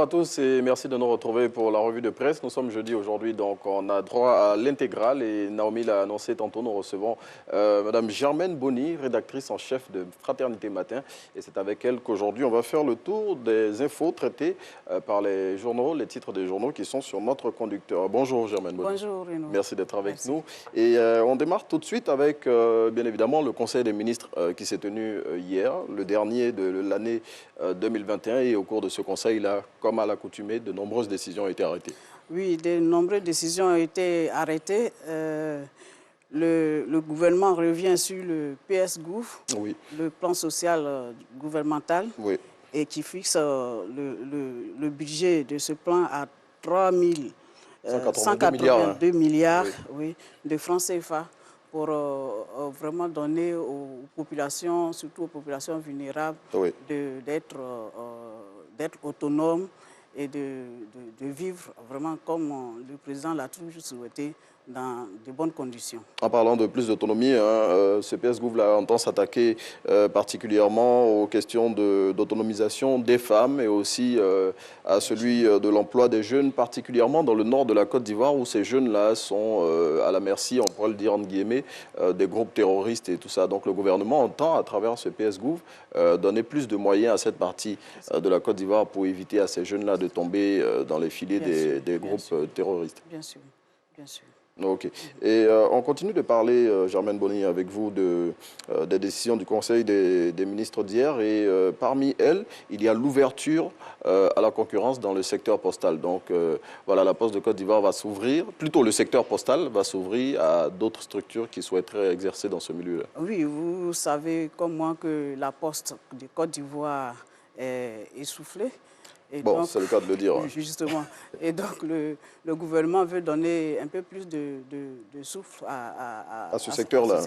à tous et merci de nous retrouver pour la revue de presse. Nous sommes jeudi aujourd'hui, donc on a droit à l'intégrale et Naomi l'a annoncé tantôt. Nous recevons Madame Germaine Bonny, rédactrice en chef de Fraternité Matin. Et c'est avec elle qu'aujourd'hui on va faire le tour des infos traitées par les journaux, les titres des journaux qui sont sur notre conducteur. Bonjour Germaine Bonny. Bonjour Renaud. Merci d'être avec nous. Et on démarre tout de suite avec bien évidemment le Conseil des ministres qui s'est tenu hier, le dernier de l'année 2021. Et au cours de ce conseil, là, comme à l'accoutumée, de nombreuses décisions ont été arrêtées. Oui, de nombreuses décisions ont été arrêtées. Le gouvernement revient sur le PS-Gouv, oui, le plan social gouvernemental, oui, et qui fixe le budget de ce plan à 182 milliards oui, de francs CFA pour vraiment donner aux populations, surtout aux populations vulnérables, oui, d'être autonomes et de vivre vraiment comme le président l'a toujours souhaité, dans de bonnes conditions. En parlant de plus d'autonomie, ce PS-Gouv entend s'attaquer particulièrement aux questions d'autonomisation des femmes et aussi à celui de l'emploi des jeunes, particulièrement dans le nord de la Côte d'Ivoire où ces jeunes-là sont à la merci, on pourrait le dire entre guillemets, des groupes terroristes et tout ça. Donc le gouvernement entend à travers ce PS-Gouv donner plus de moyens à cette partie de la Côte d'Ivoire pour éviter à ces jeunes-là de tomber dans les filets des groupes terroristes. Bien sûr, bien sûr. Ok. Et on continue de parler, Germaine Bonny, avec vous des décisions du Conseil des ministres d'hier. Et parmi elles, il y a l'ouverture à la concurrence dans le secteur postal. Donc voilà, la Poste de Côte d'Ivoire va s'ouvrir, plutôt le secteur postal va s'ouvrir à d'autres structures qui souhaiteraient exercer dans ce milieu-là. Oui, vous savez comme moi que la Poste de Côte d'Ivoire est essoufflée. Bon, c'est le cas de le dire. Justement. Et donc, le gouvernement veut donner un peu plus de souffle à ce secteur-là.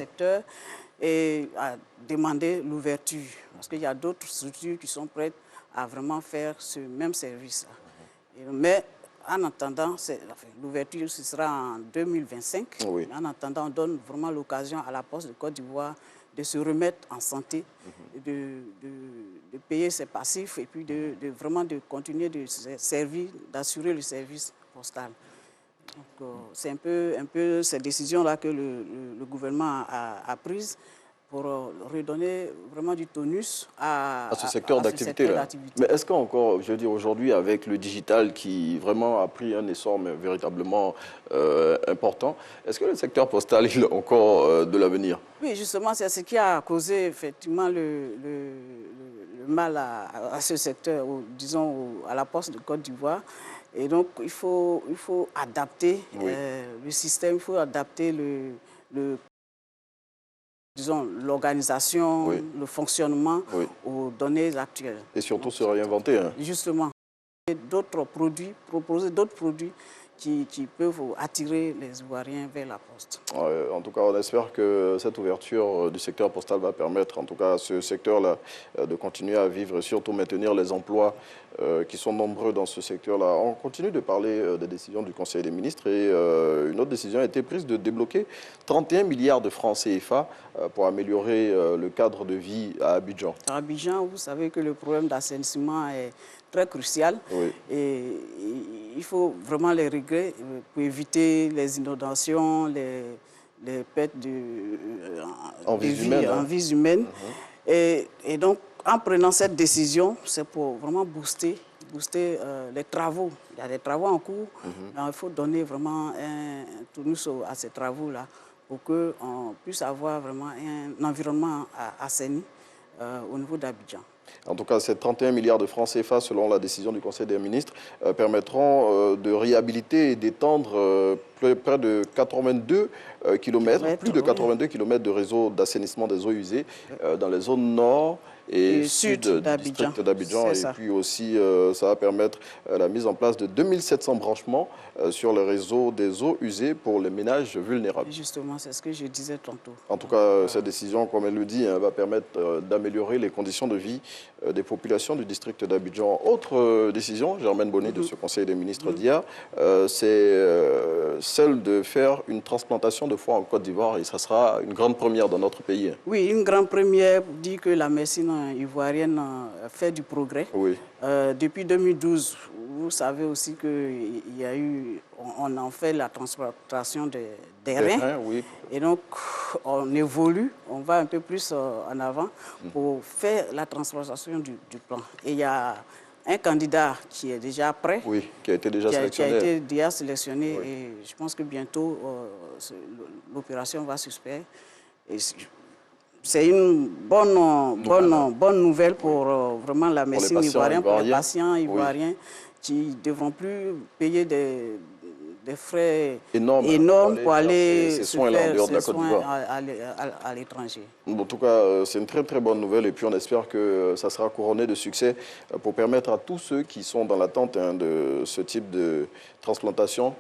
Et à demander l'ouverture. Parce qu'il y a d'autres structures qui sont prêtes à vraiment faire ce même service. Mais en attendant, l'ouverture, ce sera en 2025. Oui. En attendant, on donne vraiment l'occasion à la Poste de Côte d'Ivoire de se remettre en santé, de payer ses passifs et puis vraiment de continuer de servir, d'assurer le service postal. C'est un peu ces décisions-là que le gouvernement a prises pour redonner vraiment du tonus à ce secteur d'activité-là. Mais est-ce qu'encore, je veux dire, aujourd'hui, avec le digital qui vraiment a pris un essor véritablement important, est-ce que le secteur postal il a encore de l'avenir? Oui, justement, c'est ce qui a causé effectivement le mal à ce secteur, disons à la Poste de Côte d'Ivoire. Et donc, il faut adapter le système, il faut adapter l'organisation, le fonctionnement aux données actuelles. Et surtout se réinventer. Hein. Justement. D'autres produits, proposer d'autres produits qui peuvent attirer les Ivoiriens vers la Poste. En tout cas, on espère que cette ouverture du secteur postal va permettre, en tout cas à ce secteur-là, de continuer à vivre et surtout maintenir les emplois qui sont nombreux dans ce secteur-là. On continue de parler des décisions du Conseil des ministres et une autre décision a été prise de débloquer 31 milliards de francs CFA pour améliorer le cadre de vie à Abidjan. À Abidjan, vous savez que le problème d'assainissement est très crucial et il faut vraiment les régler pour éviter les inondations, les pertes en vies humaines. Et donc, en prenant cette décision, c'est pour vraiment booster les travaux. Il y a des travaux en cours, mais il faut donner vraiment un tournus à ces travaux-là pour qu'on puisse avoir vraiment un environnement assaini au niveau d'Abidjan. En tout cas, ces 31 milliards de francs CFA, selon la décision du Conseil des ministres, permettront de réhabiliter et d'étendre près de 82 km, plus de 82 km de réseau d'assainissement des eaux usées dans les zones nord et sud du district d'Abidjan. Et puis aussi, ça va permettre la mise en place de 2700 branchements sur le réseau des eaux usées pour les ménages vulnérables. Justement, c'est ce que je disais tantôt. En tout cas, cette décision, comme elle le dit, va permettre d'améliorer les conditions de vie des populations du district d'Abidjan. Autre décision, Germaine Bonny, de ce Conseil des ministres d'hier, c'est celle de faire une transplantation de foie en Côte d'Ivoire et ça sera une grande première dans notre pays. Oui, une grande première dit que la médecine ivoirienne fait du progrès. Oui. Depuis 2012, vous savez aussi qu'il y a eu, on en fait la transplantation des reins. Oui. Et donc, on évolue, on va un peu plus en avant pour faire la transplantation du plan. Et il y a un candidat qui est déjà prêt. Oui, qui a été déjà sélectionné. Qui a été déjà sélectionné et je pense que bientôt l'opération va se faire. C'est une bonne nouvelle pour vraiment la médecine ivoirienne, pour les patients ivoiriens qui ne devront plus payer des frais énormes pour aller se faire ces soins à l'étranger. En tout cas, c'est une très très bonne nouvelle et puis on espère que ça sera couronné de succès pour permettre à tous ceux qui sont dans l'attente de ce type de transplantation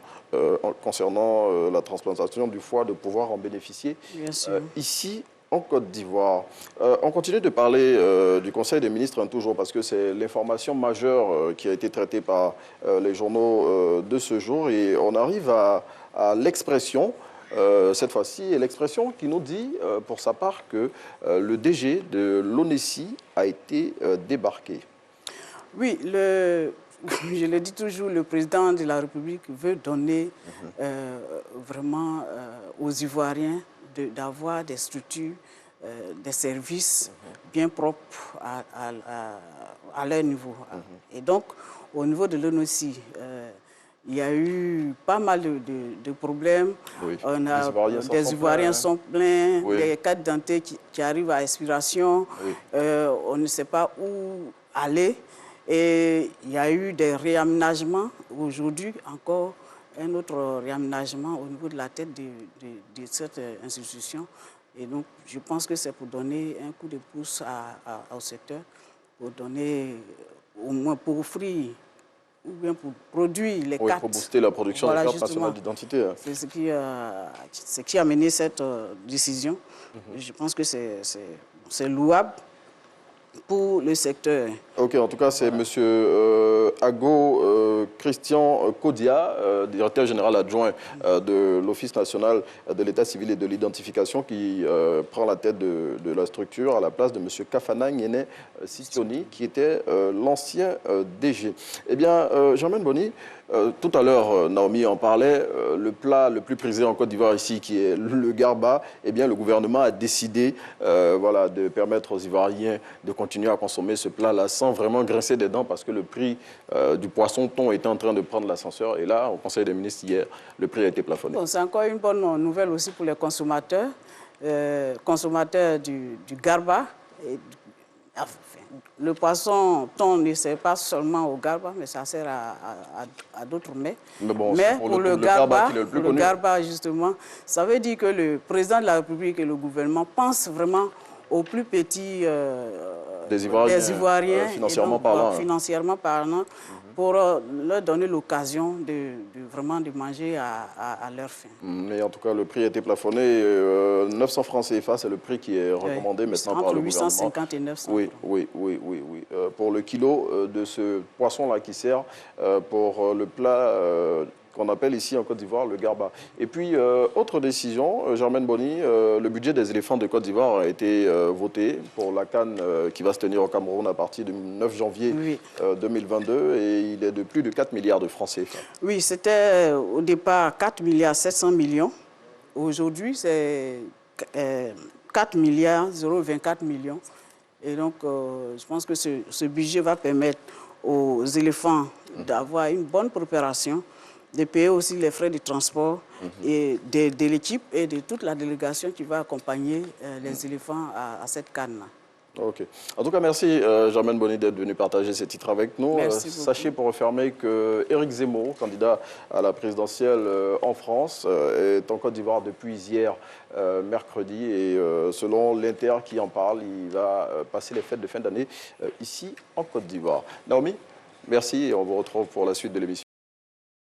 concernant la transplantation du foie de pouvoir en bénéficier. Bien sûr. Ici, en Côte d'Ivoire, on continue de parler du Conseil des ministres toujours parce que c'est l'information majeure qui a été traitée par les journaux de ce jour et on arrive à l'expression cette fois-ci, et l'expression qui nous dit pour sa part que le DG de l'ONESI a été débarqué. Oui, je le dis toujours, le président de la République veut donner vraiment aux Ivoiriens d'avoir des structures, des services bien propres à leur niveau. Et donc, au niveau de l'ONESI, il y a eu pas mal de problèmes. Oui. Des Ivoiriens sont pleins, des cas d'identité qui arrivent à expiration. Oui. On ne sait pas où aller. Et il y a eu des réaménagements. Aujourd'hui, encore un autre réaménagement au niveau de la tête de cette institution. Et donc, je pense que c'est pour donner un coup de pouce au secteur, pour donner, au moins pour offrir ou bien pour produire les cartes. Pour booster la production des cartes nationales d'identité. C'est ce qui a mené cette décision. Je pense que c'est louable pour le secteur. Ok, en tout cas, c'est M. Ago Christian Kodia, directeur général adjoint de l'Office national de l'état civil et de l'identification, qui prend la tête de la structure à la place de M. Kafana Nyene Sistioni, qui était l'ancien DG. Eh bien, Germaine Boni, tout à l'heure, Naomi en parlait, le plat le plus prisé en Côte d'Ivoire ici, qui est le garba, eh bien, le gouvernement a décidé voilà, de permettre aux Ivoiriens de continuer à consommer ce plat-là sans vraiment grincer des dents parce que le prix du poisson-thon était en train de prendre l'ascenseur. Et là, au Conseil des ministres hier, le prix a été plafonné. Bon, c'est encore une bonne nouvelle aussi pour les consommateurs, du garba. Le poisson-thon ne sert pas seulement au garba, mais ça sert à d'autres mets. Mais, bon, pour le garba, justement, ça veut dire que le président de la République et le gouvernement pensent vraiment aux plus petits des Ivoiriens financièrement parlant, pour leur donner l'occasion vraiment de manger à leur faim. Mais en tout cas, le prix a été plafonné. 900 francs CFA, c'est le prix qui est recommandé maintenant par le gouvernement. Entre 850 et 900. Oui. Pour le kilo de ce poisson-là qui sert pour le plat qu'on appelle ici en Côte d'Ivoire le garba. Et puis, autre décision, Germaine Boni, le budget des éléphants de Côte d'Ivoire a été voté pour la CAN qui va se tenir au Cameroun à partir du 9 janvier 2022 et il est de plus de 4 milliards de francs CFA. Oui, c'était au départ 4 milliards 700 millions. Aujourd'hui, c'est 4 milliards 024 millions. Et donc, je pense que ce budget va permettre aux éléphants d'avoir une bonne préparation, de payer aussi les frais de transport et de l'équipe et de toute la délégation qui va accompagner les éléphants à cette canne-là. Ok. En tout cas, merci Germaine Boni d'être venu partager ces titres avec nous. Sachez pour refermer que Éric Zemmour, candidat à la présidentielle en France, est en Côte d'Ivoire depuis hier, mercredi. Et selon l'Inter qui en parle, il va passer les fêtes de fin d'année ici en Côte d'Ivoire. Naomi, merci et on vous retrouve pour la suite de l'émission.